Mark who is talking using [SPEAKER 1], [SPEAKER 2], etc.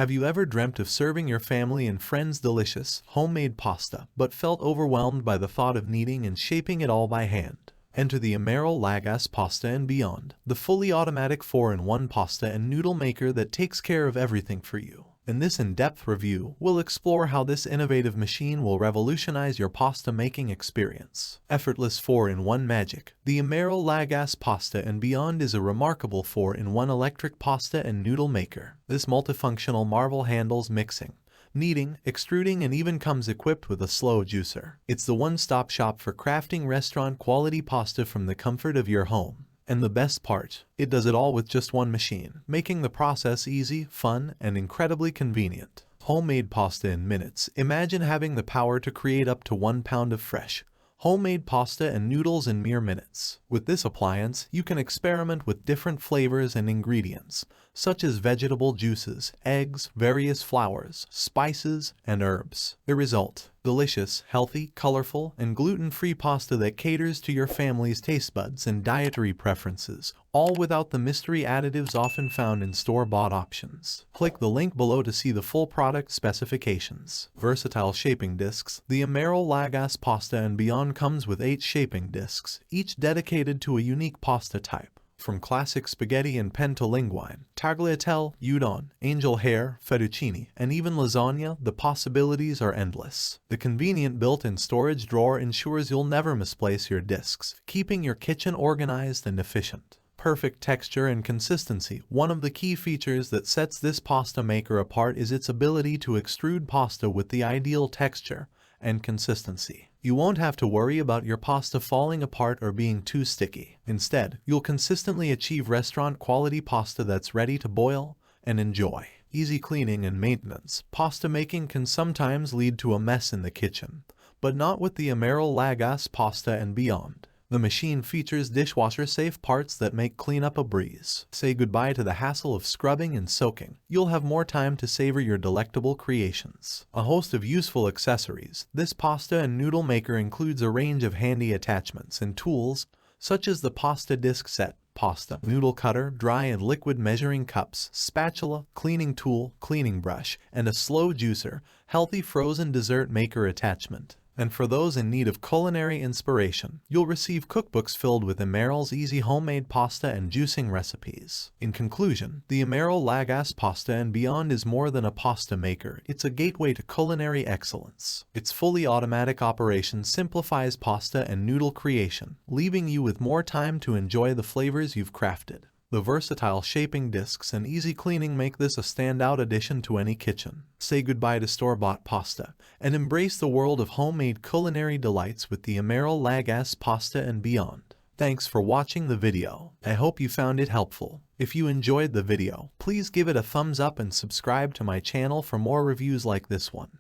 [SPEAKER 1] Have you ever dreamt of serving your family and friends delicious, homemade pasta, but felt overwhelmed by the thought of kneading and shaping it all by hand? Enter the Emeril Lagasse Pasta Beyond, the fully automatic 4-in-1 pasta and noodle maker that takes care of everything for you. In this in-depth review, we'll explore how this innovative machine will revolutionize your pasta making experience. Effortless 4-in-1 magic. The Emeril Lagasse Pasta Beyond is a remarkable 4-in-1 electric pasta and noodle maker. This multifunctional marvel handles mixing, kneading, extruding, and even comes equipped with a slow juicer. It's the one-stop shop for crafting restaurant-quality pasta from the comfort of your home. And the best part, it does it all with just one machine, making the process easy, fun, and incredibly convenient. Homemade pasta in minutes. Imagine having the power to create up to 1 pound of fresh, homemade pasta and noodles in mere minutes. With this appliance, you can experiment with different flavors and ingredients, such as vegetable juices, eggs, various flours, spices, and herbs. The result: delicious, healthy, colorful, and gluten-free pasta that caters to your family's taste buds and dietary preferences, all without the mystery additives often found in store-bought options. Click the link below to see the full product specifications. Versatile shaping discs. The Emeril Lagasse Pasta Beyond comes with 8 shaping discs, each dedicated to a unique pasta type. From classic spaghetti and pentolinguine, tagliatelle, udon, angel hair, fettuccine, and even lasagna, the possibilities are endless. The convenient built-in storage drawer ensures you'll never misplace your discs, keeping your kitchen organized and efficient. Perfect texture and consistency. One of the key features that sets this pasta maker apart is its ability to extrude pasta with the ideal texture and consistency. You won't have to worry about your pasta falling apart or being too sticky. Instead, you'll consistently achieve restaurant-quality pasta that's ready to boil and enjoy. Easy cleaning and maintenance. Pasta making can sometimes lead to a mess in the kitchen, but not with the Emeril Lagasse Pasta Beyond. The machine features dishwasher-safe parts that make cleanup a breeze. Say goodbye to the hassle of scrubbing and soaking. You'll have more time to savor your delectable creations. A host of useful accessories. This pasta and noodle maker includes a range of handy attachments and tools, such as the pasta disc set, pasta noodle cutter, dry and liquid measuring cups, spatula, cleaning tool, cleaning brush, and a slow juicer, healthy frozen dessert maker attachment. And for those in need of culinary inspiration, you'll receive cookbooks filled with Emeril's easy homemade pasta and juicing recipes. In conclusion, the Emeril Lagasse Pasta Beyond is more than a pasta maker, it's a gateway to culinary excellence. Its fully automatic operation simplifies pasta and noodle creation, leaving you with more time to enjoy the flavors you've crafted. The versatile shaping discs and easy cleaning make this a standout addition to any kitchen. Say goodbye to store-bought pasta and embrace the world of homemade culinary delights with the Emeril Lagasse Pasta Beyond. Thanks for watching the video. I hope you found it helpful. If you enjoyed the video, please give it a thumbs up and subscribe to my channel for more reviews like this one.